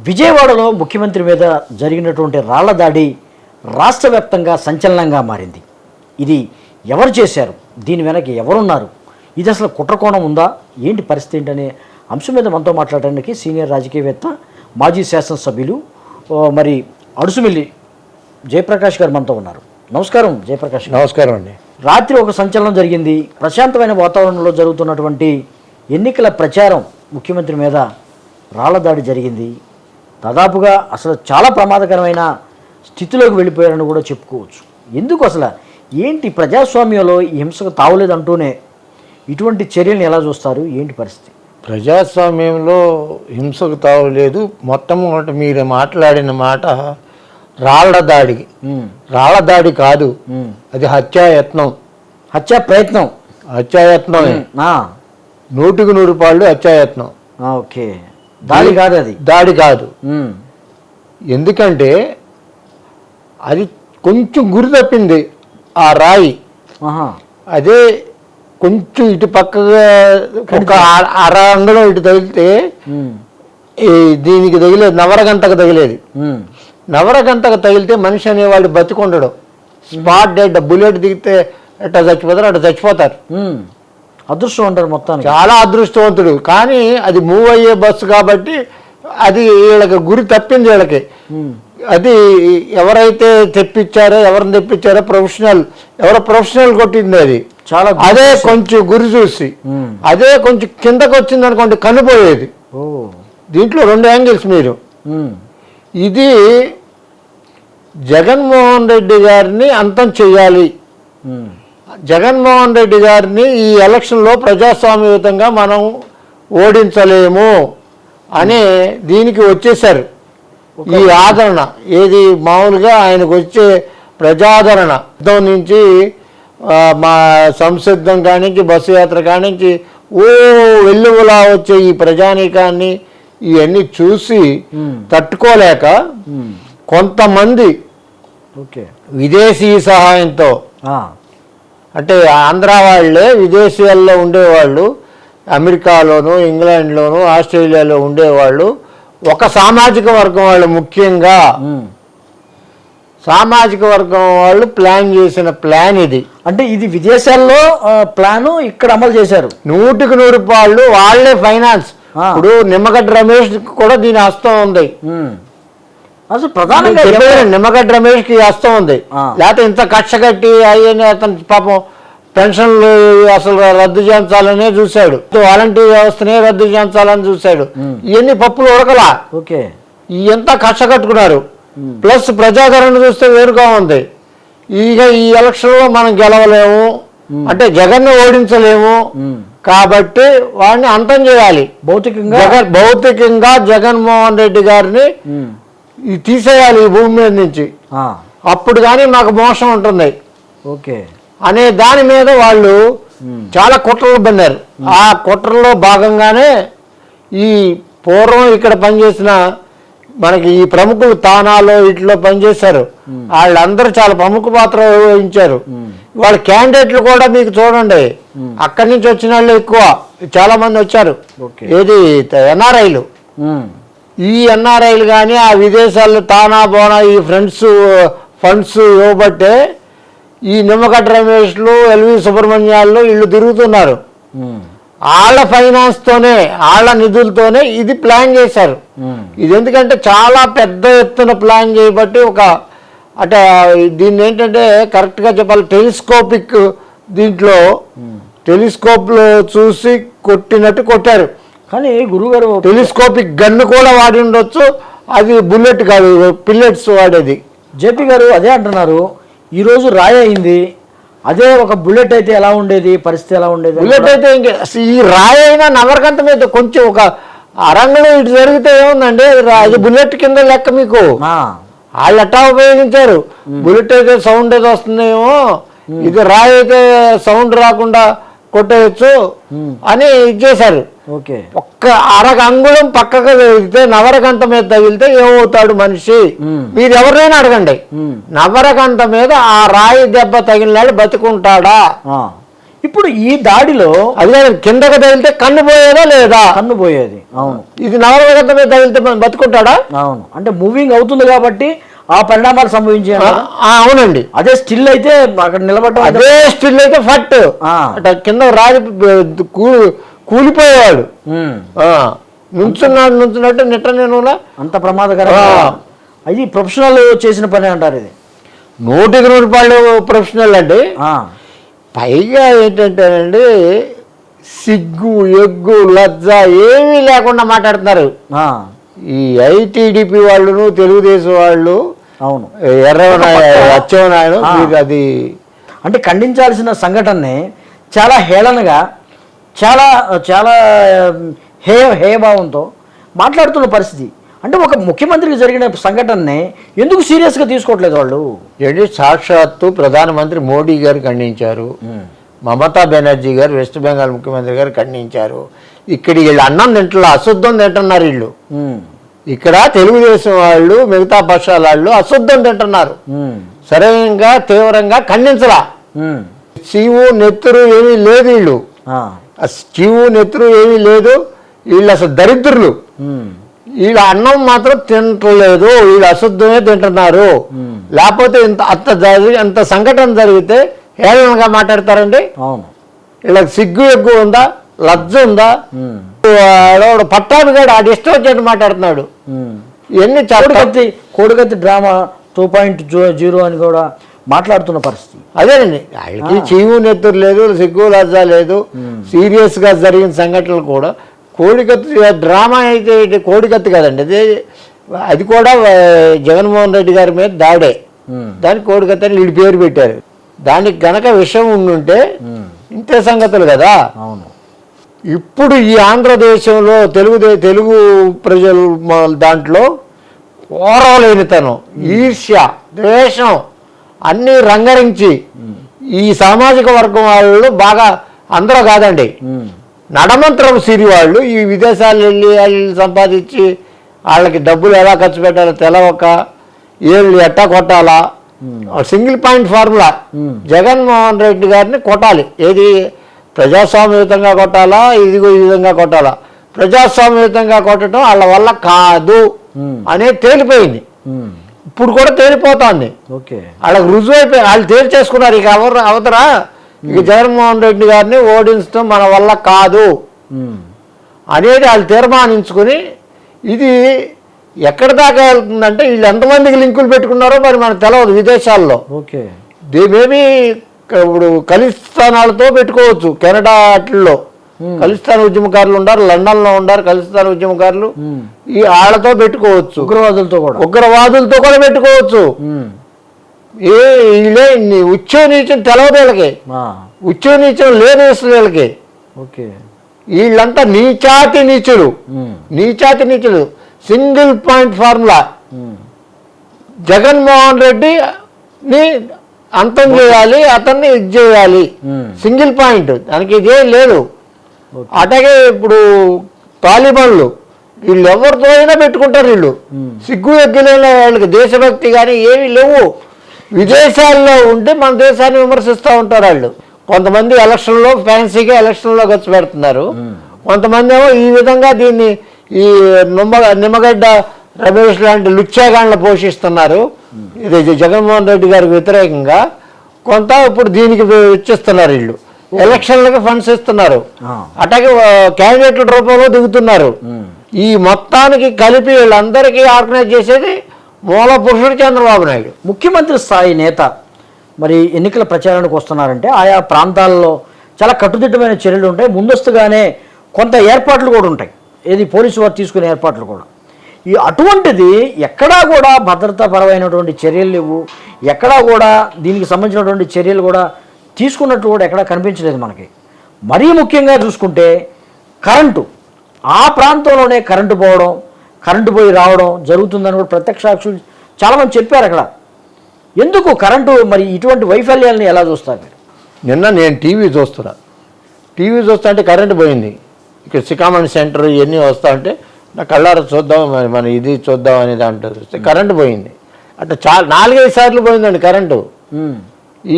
విజయవాడలో ముఖ్యమంత్రి మీద జరిగినటువంటి రాళ్ల దాడి రాష్ట్ర వ్యాప్తంగా సంచలనంగా మారింది. ఇది ఎవరు చేశారు, దీని వెనక ఎవరున్నారు, ఇది అసలు కుట్రకోణం ఉందా, ఏంటి పరిస్థితి ఏంటనే అంశం మీద మనతో మాట్లాడడానికి సీనియర్ రాజకీయవేత్త మాజీ శాసనసభ్యులు మరి అడుసుమిల్లి జయప్రకాష్ గారు మనతో ఉన్నారు. నమస్కారం జయప్రకాష్. నమస్కారం అండి. రాత్రి ఒక సంచలనం జరిగింది. ప్రశాంతమైన వాతావరణంలో జరుగుతున్నటువంటి ఎన్నికల ప్రచారం ముఖ్యమంత్రి మీద రాళ్ల దాడి జరిగింది. దాదాపుగా అసలు చాలా ప్రమాదకరమైన స్థితిలోకి వెళ్ళిపోయారని కూడా చెప్పుకోవచ్చు. ఎందుకు అసలు ఏంటి ప్రజాస్వామ్యంలో ఈ హింసకు తావలేదంటూనే ఇటువంటి చర్యలను ఎలా చూస్తారు, ఏంటి పరిస్థితి? ప్రజాస్వామ్యంలో హింసకు తావలేదు. మొట్టమొదటి మీరు మాట్లాడిన మాట రాళ్ల దాడి. రాళ్ల దాడి కాదు, అది హత్యాయత్నం. హత్యా ప్రయత్నం. హత్యాయత్నమే. 100% హత్యాయత్నం. ఓకే, దాడి కాదు, అది దాడి కాదు. ఎందుకంటే అది కొంచెం గురి తప్పింది ఆ రాయి. అదే కొంచెం ఇటు పక్కగా ఒక అర అంగళం ఇటు తగిలితే దీనికి తగిలేదు, నవరగంటకు తగిలేది. నవరగంటకు తగిలితే మనిషి అనేవాడు బతికొండడు. Spot dead. బుల్లెట్ దిగితే ఎట్లా చచ్చిపోతారు అట్లా చచ్చిపోతారు. అదృష్టం అంటారు మొత్తానికి. చాలా అదృష్టవంతుడు. కానీ అది మూవ్ అయ్యే బస్సు కాబట్టి అది వీళ్ళకి గురి తప్పింది. వీళ్ళకి అది ఎవరైతే తెప్పించారో, ఎవరిని తెప్పించారో ప్రొఫెషనల్ కొట్టింది అది. చాలా అదే కొంచెం గురి చూసి అదే కొంచెం కిందకు వచ్చింది అనుకోండి కనిపోయేది. దీంట్లో 2 యాంగిల్స్ మీరు. ఇది జగన్మోహన్ రెడ్డి గారిని అంతం చెయ్యాలి. జగన్మోహన్ రెడ్డి గారిని ఈ ఎలక్షన్లో ప్రజాస్వామ్యయుతంగా మనం ఓడించలేము అనే దీనికి వచ్చేసారు. ఈ ఆదరణ ఏది మామూలుగా ఆయనకు వచ్చే ప్రజాదరణ నుంచి మా సంసిద్ధం కానించి బస్సు యాత్ర కానించి వెల్లువలా వచ్చే ఈ ప్రజానీకాన్ని ఇవన్నీ చూసి తట్టుకోలేక కొంతమంది విదేశీ సహాయంతో, అంటే ఆంధ్ర వాళ్ళే విదేశీయాల్లో ఉండేవాళ్ళు, అమెరికాలోను ఇంగ్లాండ్లోను ఆస్ట్రేలియాలో ఉండేవాళ్ళు, ఒక సామాజిక వర్గం వాళ్ళు, ముఖ్యంగా సామాజిక వర్గం వాళ్ళు ప్లాన్ చేసిన ప్లాన్ ఇది. అంటే ఇది విదేశాల్లో ప్లాను ఇక్కడ అమలు చేశారు. 100% వాళ్ళే ఫైనాన్స్. ఇప్పుడు నిమ్మగడ్డ రమేష్ కూడా దీని హస్తం ఉంది. అసలు ప్రధానంగా నిమ్మగడ్డ రమేష్కి హస్తం ఉంది. లేకపోతే ఇంత కక్ష కట్టి అయ్యని అతను పాపం పెన్షన్లు అసలు రద్దు చేయించాలనే చూశాడు, వాలంటీర్ వ్యవస్థనే రద్దు చేయించాలని చూశాడు. ఇవన్నీ పప్పులు ఉడకలా. ఓకే, ఎంత కక్ష కట్టుకున్నారు. ప్లస్ ప్రజాదరణ చూస్తే వేరుగా ఉంది. ఇక ఈ ఎలక్షన్లో మనం గెలవలేము, అంటే జగన్ను ఓడించలేము కాబట్టి వాడిని అంతం చేయాలి. భౌతికంగా జగన్మోహన్ రెడ్డి గారిని తీసేయాలి ఈ భూమి మీద నుంచి. అప్పుడు కానీ మాకు మోసం ఉంటుంది. ఓకే అనే దాని మీద వాళ్ళు చాలా కుట్రలు పన్నారు. ఆ కుట్రలో భాగంగానే ఈ పూర్వం ఇక్కడ పనిచేసిన మనకి ఈ ప్రముఖులు తానాలో ఇట్లో పనిచేశారు. వాళ్ళందరూ చాలా ప్రముఖ పాత్ర వహించారు. వాళ్ళ క్యాండిడేట్లు కూడా మీకు చూడండి, అక్కడి నుంచి వచ్చిన వాళ్ళు ఎక్కువ, చాలా మంది వచ్చారు. ఏది ఎన్ఆర్ఐలు. ఈ ఎన్ఆర్ఐలు కానీ ఆ విదేశాల్లో తానా బోనా ఈ ఫండ్స్ ఇవ్వబట్టే ఈ నిమ్మగడ్డ రమేష్లు, ఎల్వి సుబ్రహ్మణ్యాలు వీళ్ళు తిరుగుతున్నారు. వాళ్ళ ఫైనాన్స్తోనే, వాళ్ళ నిధులతోనే ఇది ప్లాన్ చేశారు. ఇది ఎందుకంటే చాలా పెద్ద ఎత్తున ప్లాన్ చేయబట్టి అంటే దీన్ని ఏంటంటే కరెక్ట్గా చెప్పాలి, టెలిస్కోపిక్. దీంట్లో టెలిస్కోప్లో చూసి కొట్టినట్టు కొట్టారు. కానీ గురుగారు టెలిస్కోపిక్ గన్ను కూడా వాడి ఉండొచ్చు. అది బుల్లెట్ కాదు, పిల్లెట్స్ వాడేది. జేపీ గారు అదే అంటున్నారు. ఈరోజు రాయి అయింది, అదే ఒక బుల్లెట్ అయితే ఎలా ఉండేది, పరిస్థితి ఎలా ఉండేది? బుల్లెట్ అయితే ఈ రాయి అయినా నవరకంత మీద కొంచెం ఒక అరంగంలో ఇటు జరిగితే ఏముందండి, అది బుల్లెట్ కింద లెక్క మీకు. వాళ్ళు ఎట్టా ఉపయోగించారు. బుల్లెట్ అయితే సౌండ్ అయితే వస్తుందేమో, ఇది రాయి అయితే సౌండ్ రాకుండా కొట్టేయచ్చు అని ఇచ్చేశారు. ఒక్క అరగంగుళం పక్కకు తగిలితే, నవరకంట మీద తగిలితే ఏమవుతాడు మనిషి? మీరు ఎవరినైనా అడగండి, నవరకంట మీద ఆ రాయి దెబ్బ తగిలినాడు బతుకుంటాడా? ఇప్పుడు ఈ దాడిలో అది కిందకి తగిలితే కన్ను పోయేదా లేదా? కన్ను పోయేది. అవును. ఇది నాలుగు మీద తగిలితే మనం బతుకుంటాడా? అవును. అంటే మూవింగ్ అవుతుంది కాబట్టి ఆ పరిణామాలు సంభవించాయి. అవునండి. అదే స్టిల్ అయితే అక్కడ నిలబడటం, అదే స్టిల్ అయితే ఫట్ అట్లా కింద రాజు కూలిపోయేవాడు. నుంచున్నట్టు నిట్ట నేను అంత ప్రమాదకరం. అది ప్రొఫెషనల్ చేసిన పని అంటారు. ఇది 100 రూపాయలు ప్రొఫెషనల్ అండి. పైగా ఏంటంటేనండి, సిగ్గు ఎగ్గు లజ్జ ఏమీ లేకుండా మాట్లాడుతున్నారు ఈ ఐటీడీపీ వాళ్ళను తెలుగుదేశం వాళ్ళు. అవును. అచ్చెన్నాయుడు అది అంటే ఖండించాల్సిన సంఘటనని చాలా హేళనగా, చాలా చాలా హేయభావంతో మాట్లాడుతున్న పరిస్థితి. అంటే ఒక ముఖ్యమంత్రికి జరిగిన సంఘటనని ఎందుకు సీరియస్గా తీసుకోవట్లేదు వాళ్ళు? ఏంటి, సాక్షాత్తు ప్రధానమంత్రి మోడీ గారు ఖండించారు, మమతా బెనర్జీ గారు వెస్ట్ బెంగాల్ ముఖ్యమంత్రి గారు ఖండించారు. ఇక్కడ వీళ్ళు అన్నం తింటున్నారు, అశుద్ధం తింటున్నారు వీళ్ళు. ఇక్కడ తెలుగుదేశం వాళ్ళు మిగతా పక్షాల వాళ్ళు అశుద్ధం తింటున్నారు. సరైనగా తీవ్రంగా ఖండించరా. చీవు నెత్తురు ఏమీ లేదు వీళ్ళు, చీవు నెత్తురు ఏమీ లేదు. వీళ్ళు అసలు దరిద్రులు. వీళ్ళు అన్నం మాత్రం తింటలేదు, వీళ్ళు అశుద్ధమే తింటున్నారు. లేకపోతే అంత సంఘటన జరిగితే హేళనగా మాట్లాడతారండి. వీళ్ళకి సిగ్గు ఎగ్గు ఉందా, లజ్జ ఉందా? పట్టాను గాడు ఆడి ఇష్టం వచ్చేట్టు మాట్లాడుతున్నాడు. ఇవన్నీ కోడికత్తి డ్రామా 2.0 అని కూడా మాట్లాడుతున్న పరిస్థితి. అదేనండి, వాళ్ళకి చీవు నెత్తురు లేదు, సిగ్గు లజ్జ లేదు. సీరియస్గా జరిగిన సంఘటనలు కూడా కోడికత్తి డ్రామా అయితే కోడికత్తి కదండి, అది కూడా జగన్మోహన్ రెడ్డి గారి మీద దాడే. దానికి కోడికత్తి అని వీడి పేరు పెట్టారు. దానికి గనక విషయం ఉండుంటే ఇంతే సంగతులు కదా. అవును. ఇప్పుడు ఈ ఆంధ్రదేశంలో తెలుగు ప్రజలు దాంట్లో ఓరవలేనితనం, ఈర్ష్య, ద్వేషం అన్నీ రంగరించి ఈ సామాజిక వర్గం వాళ్ళు బాగా, అందరూ కాదండి, నడమంత్రం సిరి వాళ్ళు ఈ విదేశాలు వెళ్ళి వాళ్ళు సంపాదించి వాళ్ళకి డబ్బులు ఎలా ఖర్చు పెట్టాలో తెలవక ఏళ్ళు ఎట్టా కొట్టాలా, single point formula. Jaganmohan Reddy గారిని కొట్టాలి. ఏది, ప్రజాస్వామ్యయుతంగా కొట్టాలా, ఇదిగో ఈ విధంగా కొట్టాలా. ప్రజాస్వామ్యయుతంగా కొట్టడం వాళ్ళ వల్ల కాదు అనేది తేలిపోయింది. ఇప్పుడు కూడా తేలిపోతుంది. వాళ్ళకి రుజువు అయిపోయి వాళ్ళు తేల్చేసుకున్నారు. ఇక అవతరా ఇక జగన్మోహన్ రెడ్డి గారిని ఓడించడం మన వల్ల కాదు అనేది వాళ్ళు తీర్మానించుకుని, ఇది ఎక్కడి దాకా వెళ్తుందంటే వీళ్ళు ఎంతమందికి లింకులు పెట్టుకున్నారో మరి మనకు తెలియదు విదేశాల్లో. మేబీ ఇప్పుడు ఖలిస్తానాలతో పెట్టుకోవచ్చు. కెనడా అట్లలో ఖలిస్తాన్ ఉద్యమకారులు ఉన్నారు, లండన్లో ఉన్నారు ఖలిస్తాన్ ఉద్యమకారులు. ఈ వాళ్ళతో పెట్టుకోవచ్చు, ఉగ్రవాదులతో కూడా పెట్టుకోవచ్చు. ఉచ్చో నీచం తెలవదు వీళ్ళకి, ఉచ్చో నీచం లేదు వీళ్ళకి. వీళ్ళంతా నీచాతి నీచులు. సింగిల్ పాయింట్ ఫార్ములా, జగన్మోహన్ రెడ్డిని అంతం చేయాలి, అతన్ని ఇది చేయాలి. సింగిల్ పాయింట్, దానికి ఇదే లేదు. అట్లాగే ఇప్పుడు తాలిబాన్లు వీళ్ళు ఎవరితో అయినా పెట్టుకుంటారు. వీళ్ళు సిగ్గు ఎగ్గులేని వాళ్ళకి దేశభక్తి కానీ ఏమీ లేవు. విదేశాల్లో ఉంటే మన దేశాన్ని విమర్శిస్తూ ఉంటారు వాళ్ళు. కొంతమంది ఎలక్షన్లో ఫ్యాన్సీగా ఎలక్షన్లో ఖర్చు పెడుతున్నారు, కొంతమంది ఏమో ఈ విధంగా దీన్ని ఈ నిమ్మగడ్డ రమేష్ లాంటి లుచ్చాగాండ్లు పోషిస్తున్నారు. ఇది జగన్మోహన్ రెడ్డి గారికి వ్యతిరేకంగా కొంత ఇప్పుడు దీనికి ఇచ్చిస్తున్నారు. వీళ్ళు ఎలక్షన్లకి ఫండ్స్ ఇస్తున్నారు, అట్లాగే క్యాండిడేట్ల రూపంలో దిగుతున్నారు. ఈ మొత్తానికి కలిపి వీళ్ళందరికీ ఆర్గనైజ్ చేసేది మూల పురుషుడు చంద్రబాబు నాయుడు. ముఖ్యమంత్రి స్థాయి నేత మరి ఎన్నికల ప్రచారానికి వస్తున్నారంటే ఆయా ప్రాంతాల్లో చాలా కట్టుదిట్టమైన చర్యలు ఉంటాయి, ముందస్తుగానే కొంత ఏర్పాట్లు కూడా ఉంటాయి. ఏది, పోలీసు వారు తీసుకునే ఏర్పాట్లు కూడా. ఈ అటువంటిది ఎక్కడా కూడా భద్రతాపరమైనటువంటి చర్యలు లేవు, ఎక్కడా కూడా దీనికి సంబంధించినటువంటి చర్యలు కూడా తీసుకున్నట్టు కూడా ఎక్కడా కనిపించలేదు మనకి. మరీ ముఖ్యంగా చూసుకుంటే కరెంటు, ఆ ప్రాంతంలోనే కరెంటు పోవడం, కరెంటు పోయి రావడం జరుగుతుందని కూడా ప్రత్యక్ష సాక్షులు చాలామంది చెప్పారు. అక్కడ ఎందుకు కరెంటు, మరి ఇటువంటి వైఫల్యాలని ఎలా చూస్తారు మీరు? నిన్న నేను టీవీ చూస్తా అంటే కరెంటు పోయింది. ఇక్కడ సికామణి సెంటర్ ఇవన్నీ వస్తా అంటే నా కళ్ళారా చూద్దాం, మన ఇది చూద్దాం అనేది అంటారు. చూస్తే కరెంటు పోయింది. అట్లా 4-5 సార్లు పోయిందండి కరెంటు.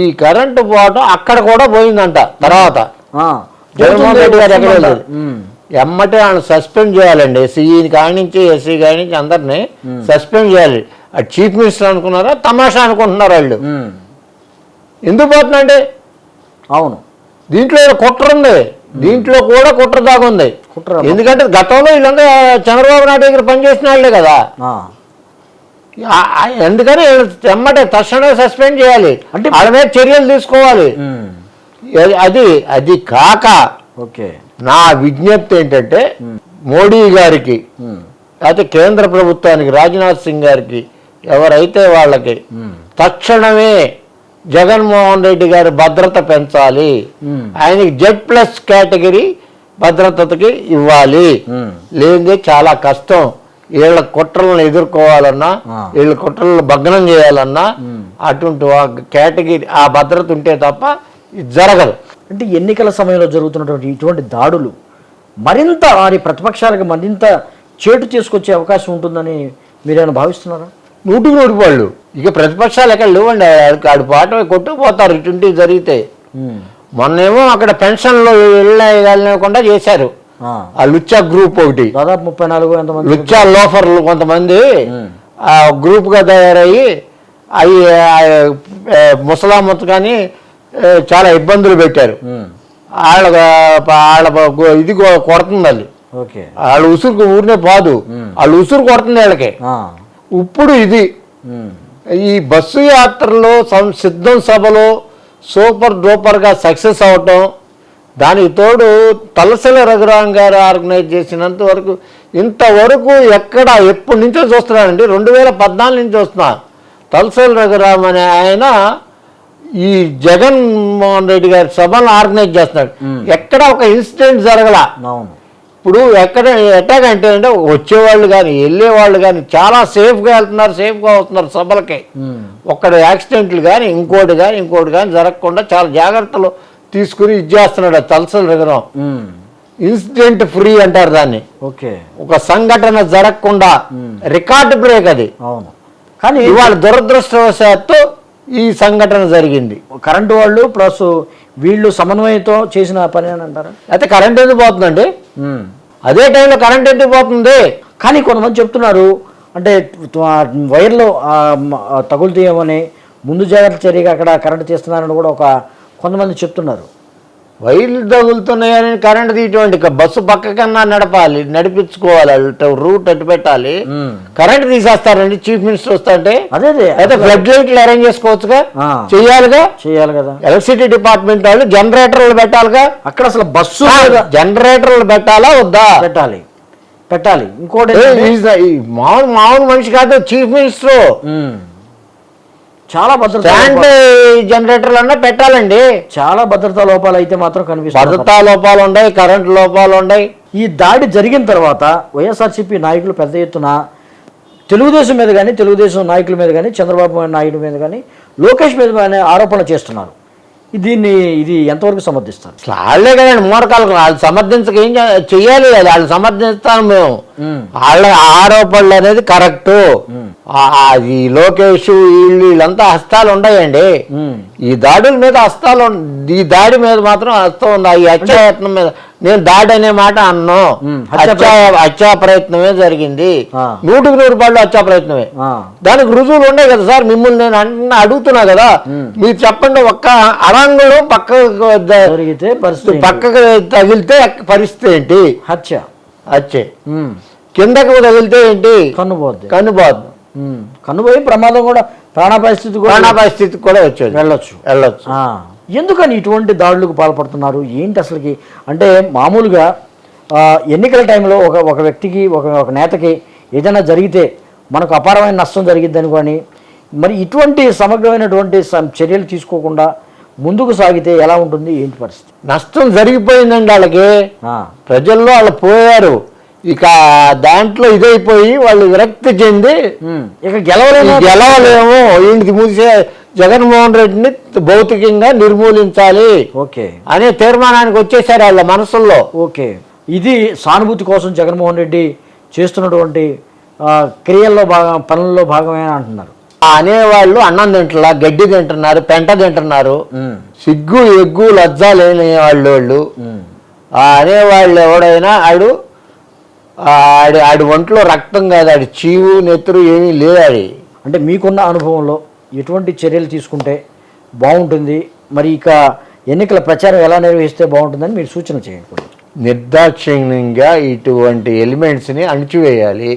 ఈ కరెంటు పోవటం అక్కడ కూడా పోయిందంట. తర్వాత జగన్మోహన్ రెడ్డి గారు ఎక్కడ వెళ్ళలేదు. ఎమ్మటే ఆయన సస్పెండ్ చేయాలండి. సిఈని కాడి నుంచి ఎస్సీ కాడి నుంచి అందరినీ సస్పెండ్ చేయాలి. అది చీఫ్ మినిస్టర్ అనుకున్నారా తమాషా అనుకుంటున్నారు వాళ్ళు. ఎందుకు పోతుందండి? అవును, దీంట్లో ఏదో కుట్ర ఉంది, దీంట్లో కూడా కుట్ర దాగుంది. ఎందుకంటే గతంలో వీళ్ళంతా చంద్రబాబు నాయుడు దగ్గర పనిచేసిన వాళ్ళే కదా. ఎందుకని ఎమ్మటే తక్షణమే సస్పెండ్ చేయాలి, అంటే వాళ్ళ మీద చర్యలు తీసుకోవాలి. అది కాక నా విజ్ఞప్తి ఏంటంటే మోడీ గారికి అయితే కేంద్ర ప్రభుత్వానికి రాజ్నాథ్ సింగ్ గారికి ఎవరైతే వాళ్ళకి తక్షణమే జగన్మోహన్ రెడ్డి గారి భద్రత పెంచాలి, ఆయనకి Z+ కేటగిరీ భద్రతకి ఇవ్వాలి. లేదే చాలా కష్టం. వీళ్ళ కుట్రలను ఎదుర్కోవాలన్నా, వీళ్ళ కుట్రలను భగ్నం చేయాలన్నా అటువంటి కేటగిరీ ఆ భద్రత ఉంటే తప్ప ఇది జరగదు. అంటే ఎన్నికల సమయంలో జరుగుతున్నటువంటి ఇటువంటి దాడులు మరింత వారి ప్రతిపక్షాలకు మరింత చేటు చేసుకొచ్చే అవకాశం ఉంటుందని మీరేమైనా భావిస్తున్నారా? 100% వాళ్ళు ఇక ప్రతిపక్షాలు ఎక్కడ లేవండి. ఆడు పాట కొట్టుకుపోతారు ఇటువంటి జరిగితే. మొన్నేమో అక్కడ పెన్షన్లో వెళ్ళకుండా చేశారు ఆ లుచ్చా గ్రూప్ ఒకటి. దాదాపు 34 ఎంతమంది లుచ్చా లోఫర్లు కొంతమంది ఆ గ్రూప్గా తయారయ్యి అవి ముసలామత్ కానీ చాలా ఇబ్బందులు పెట్టారు. వాళ్ళ ఇది కొడుతుంది అది. వాళ్ళ ఉసురు ఊరినే పోదు, వాళ్ళు ఉసురు కొడుతుంది వాళ్ళకి. ఇప్పుడు ఇది ఈ బస్సు యాత్రలో సిద్ధం సభలో సూపర్ డూపర్గా సక్సెస్ అవటం, దానికి తోడు తలసల రఘురామ్ గారు ఆర్గనైజ్ చేసినంత వరకు ఇంతవరకు ఎప్పటి నుంచో చూస్తున్నానండి. 2014 నుంచి చూస్తున్నా. తలసల రఘురామ్ అనే ఆయన ఈ జగన్మోహన్ రెడ్డి గారి సభలను ఆర్గనైజ్ చేస్తున్నాడు. ఎక్కడ ఒక ఇన్సిడెంట్ జరగల. ఇప్పుడు ఎట్టాగంటే వచ్చేవాళ్ళు కానీ వెళ్ళేవాళ్ళు కానీ చాలా సేఫ్గా వెళ్తున్నారు, సేఫ్గా వస్తున్నారు సభలకి. ఒక్కడ యాక్సిడెంట్లు కానీ ఇంకోటి కానీ జరగకుండా చాలా జాగ్రత్తలు తీసుకుని ఇది చేస్తున్నాడు తలసల రఘురామ్. ఇన్సిడెంట్ ఫ్రీ అంటారు దాన్ని. ఒక సంఘటన జరగకుండా రికార్డు బ్రేక్ అది. కానీ ఇవాళ దురదృష్టవశాత్తు ఈ సంఘటన జరిగింది. కరెంటు వాళ్ళు ప్లస్ వీళ్ళు సమన్వయంతో చేసిన పని అని అంటారా? అయితే కరెంట్ ఎందుకు పోతుందండి? అదే టైంలో కరెంట్ ఎందుకు పోతుంది? కానీ కొంతమంది చెప్తున్నారు అంటే వైర్లు తగులుతాయేమని ముందు జాగ్రత్త చర్యగా అక్కడ కరెంటు తీస్తున్నారని కూడా కొంతమంది చెప్తున్నారు. వైర్లు తగులుతున్నాయని కరెంట్ తీయటువంటి బస్సు పక్కకన్నా నడిపించుకోవాలి, రూట్ అటు పెట్టాలి. కరెంట్ తీసేస్తారండి చీఫ్ మినిస్టర్ వస్తాంటే. అయితే ఫ్లడ్ లైట్లు అరేంజ్ చేసుకోవచ్చుగా, చెయ్యాలి కదా. ఎలక్ట్రిసిటీ డిపార్ట్మెంట్ వాళ్ళు జనరేటర్లు పెట్టాలిగా. అక్కడ అసలు బస్సు జనరేటర్లు పెట్టాలా వద్దా? పెట్టాలి. ఇంకోటి మామూలు మనిషి కాదు చీఫ్ మినిస్టర్. చాలా జనరేటర్లు అన్నా పెట్టాలండి. చాలా భద్రతా లోపాలు అయితే మాత్రం కనిపిస్తాయి. భద్రతా లోపాలు ఉన్నాయి, కరెంటు లోపాలు ఉన్నాయి. ఈ దాడి జరిగిన తర్వాత వైఎస్ఆర్సీపీ నాయకులు పెద్ద ఎత్తున తెలుగుదేశం మీద కానీ, తెలుగుదేశం నాయకుల మీద కానీ, చంద్రబాబు నాయుడు మీద కానీ, లోకేష్ మీద కానీ ఆరోపణలు చేస్తున్నారు. ఇది ఎంతవరకు సమర్థిస్తారు? వాళ్ళే కదండి మూడకాలకు. వాళ్ళు సమర్థించక ఏం చెయ్యాలి? వాళ్ళు సమర్థిస్తాను మేము. వాళ్ళ ఆరోపణలు అనేది కరెక్టు. ఈ లోకేష్ వీళ్ళంతా హస్తాలు ఉన్నాయండి. ఈ దాడుల మీద హస్తాలు, ఈ దాడి మీద మాత్రం హస్తం ఉంది. ఈ హత్యాయత్నం మీద నేను దాడి అనే మాట అన్నాను. హత్యా ప్రయత్నమే జరిగింది. 100% హత్యా ప్రయత్నమే. దానికి రుజువులు ఉన్నాయి కదా సార్. మిమ్మల్ని నేను అడుగుతున్నా కదా, మీరు చెప్పండి. ఒక్క అరంగులు పక్కకు తగిలితే పరిస్థితి ఏంటి? హత్య కిందకు తగిలితే ఏంటి? కన్నుపోద్దు. కన్నుపోయి ప్రమాదం కూడా, ప్రాణాపాయ కూడా వెళ్ళొచ్చు. ఎందుకని ఇటువంటి దాడులకు పాల్పడుతున్నారు? ఏంటి అసలుకి? అంటే మామూలుగా ఎన్నికల టైంలో ఒక వ్యక్తికి, ఒక నేతకి ఏదైనా జరిగితే మనకు అపారమైన నష్టం జరిగిద్దని కానీ, మరి ఇటువంటి సమగ్రమైనటువంటి చర్యలు తీసుకోకుండా ముందుకు సాగితే ఎలా ఉంటుంది? ఏంటి పరిస్థితి? నష్టం జరిగిపోయిందండి వాళ్ళకి. ప్రజల్లో వాళ్ళు పోయారు. ఇక దాంట్లో ఇదైపోయి వాళ్ళు విరక్తి చెంది ఇక గెలవలేము, ఇంటికి మూసే జగన్మోహన్ రెడ్డిని భౌతికంగా నిర్మూలించాలి అనే తీర్మానానికి వచ్చేసారు వాళ్ళ మనసుల్లో. ఇది సానుభూతి కోసం జగన్మోహన్ రెడ్డి చేస్తున్నటువంటి క్రియల్లో పనుల్లో భాగమే అంటున్నారు. అనేవాళ్ళు అన్నం తింటున్నా, గడ్డి తింటున్నారు, పెంట తింటున్నారు. సిగ్గు ఎగ్గు లజ్జ లేని వాళ్ళు ఆ అనేవాళ్ళు ఎవడైనా ఆడి ఒంట్లో రక్తం కాదు, ఆడి చీవు నెత్తురు ఏమీ లేదు. ఆడి అంటే మీకున్న అనుభవంలో ఎటువంటి చర్యలు తీసుకుంటే బాగుంటుంది, మరి ఇక ఎన్నికల ప్రచారం ఎలా నిర్వహిస్తే బాగుంటుందని మీరు సూచన చేయండి. నిర్దాక్షిణ్యంగా ఇటువంటి ఎలిమెంట్స్ని అణిచివేయాలి.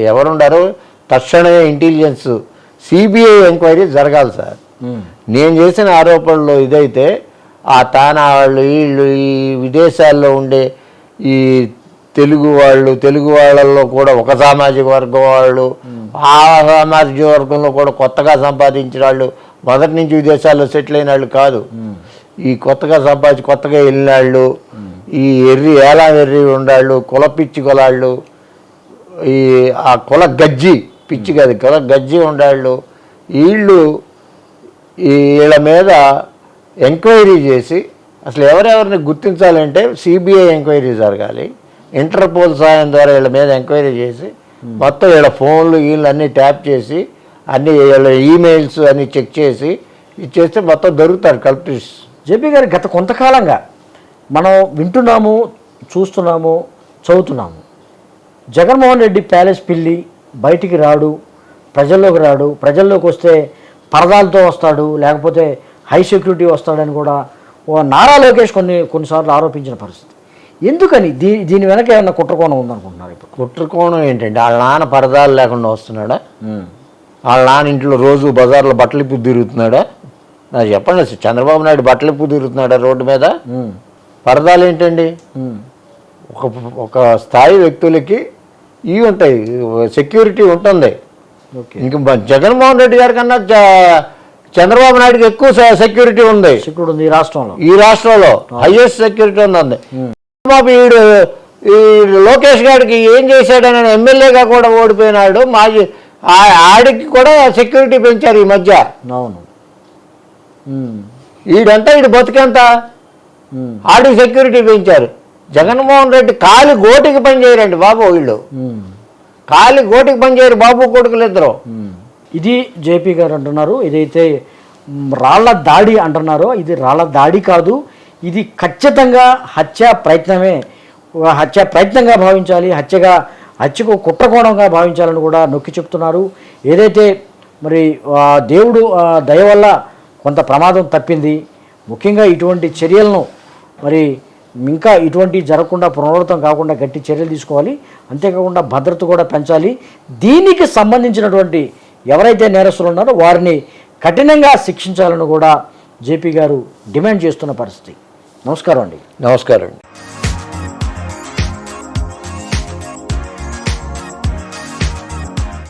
ఎవరుండారో తక్షణమే ఇంటెలిజెన్స్ సిబిఐ ఎంక్వైరీ జరగాలి సార్. నేను చేసిన ఆరోపణలో ఇదైతే ఆ తానా వాళ్ళు వీళ్ళు ఈ విదేశాల్లో ఉండే ఈ తెలుగు వాళ్ళల్లో కూడా ఒక సామాజిక వర్గం వాళ్ళు, ఆ సామాజిక వర్గంలో కూడా కొత్తగా సంపాదించిన వాళ్ళు, మొదటి నుంచి విదేశాల్లో సెటిల్ అయిన వాళ్ళు కాదు. ఈ కొత్తగా సంపాదించి కొత్తగా వెళ్ళిన వాళ్ళు, ఈ ఏలా ఎర్రి ఉండాళ్ళు, కుల పిచ్చి కులాళ్ళు, ఆ కుల గజ్జి పిచ్చి కాదు కుల గజ్జి ఉండాళ్ళు, వీళ్ళ మీద ఎంక్వైరీ చేసి అసలు ఎవరెవరిని గుర్తించాలంటే సిబిఐ ఎంక్వైరీ జరగాలి. ఇంటర్పోల్ సాయం ద్వారా వీళ్ళ మీద ఎంక్వైరీ చేసి మొత్తం వీళ్ళ ఫోన్లు వీళ్ళన్నీ ట్యాప్ చేసి అన్ని వీళ్ళ ఈమెయిల్స్ అన్నీ చెక్ చేసి ఇచ్చేస్తే మొత్తం దొరుకుతారు కల్ప్రిట్స్. జేపీ గారు, గత కొంతకాలంగా మనం వింటున్నాము, చూస్తున్నాము, చదువుతున్నాము. జగన్మోహన్ రెడ్డి ప్యాలెస్ పిల్లి బయటికి రాడు, ప్రజల్లోకి వస్తే పరదాలతో వస్తాడు, లేకపోతే హై సెక్యూరిటీ వస్తాడని కూడా నారా లోకేష్ కొన్నిసార్లు ఆరోపించిన పరిస్థితి. ఎందుకని దీని వెనక ఏమన్నా కుట్రకోణం ఉందనుకుంటున్నారు? ఇప్పుడు కుట్రకోణం ఏంటంటే వాళ్ళ నాన్న పరదాలు లేకుండా వస్తున్నాడా, వాళ్ళ నాన్న ఇంట్లో రోజు బజార్లో బట్టలు ఇప్పు తిరుగుతున్నాడా? నాకు చెప్పండి, చంద్రబాబు నాయుడు బట్టలు ఇప్పు తిరుగుతున్నాడా రోడ్డు మీద? పరదాలు ఏంటండి? ఒక స్థాయి వ్యక్తులకి ఇవి ఉంటాయి, సెక్యూరిటీ ఉంటుంది. ఇంక జగన్మోహన్ రెడ్డి గారి కన్నా చంద్రబాబు నాయుడుకి ఎక్కువ సెక్యూరిటీ ఉంది ఈ రాష్ట్రంలో హైయెస్ట్ సెక్యూరిటీ ఉంది. బాబు ఈ లోకేష్ గారికి ఏం చేశాడని ఎమ్మెల్యేగా కూడా ఓడిపోయినాడు. ఆడికి కూడా సెక్యూరిటీ పెంచారు ఈ మధ్య. అవును, ఈడు బతికెంత, ఆడికి సెక్యూరిటీ పెంచారు. జగన్మోహన్ రెడ్డి కాలి గోటికి పని చేయరండి బాబు, వీళ్ళు కాలి గోటికి పని చేయరు బాబు కొడుకులు ఇద్దరు. ఇది జేపీ గారు అంటున్నారు. ఇదైతే రాళ్ల దాడి అంటున్నారో, ఇది రాళ్ల దాడి కాదు, ఇది ఖచ్చితంగా హత్యా ప్రయత్నంగా భావించాలి, హత్యకు కుట్రకోణంగా భావించాలని కూడా నొక్కి చెప్తున్నారు. ఏదైతే మరి దేవుడు దయ వల్ల కొంత ప్రమాదం తప్పింది. ముఖ్యంగా ఇటువంటి చర్యలను మరి ఇంకా ఇటువంటి జరగకుండా, పునరావృతం కాకుండా గట్టి చర్యలు తీసుకోవాలి. అంతేకాకుండా భద్రత కూడా పెంచాలి. దీనికి సంబంధించినటువంటి ఎవరైతే నేరస్తులు ఉన్నారో వారిని కఠినంగా శిక్షించాలని కూడా జేపీ గారు డిమాండ్ చేస్తున్న పరిస్థితి. నమస్కారం అండి. నమస్కారం అండి.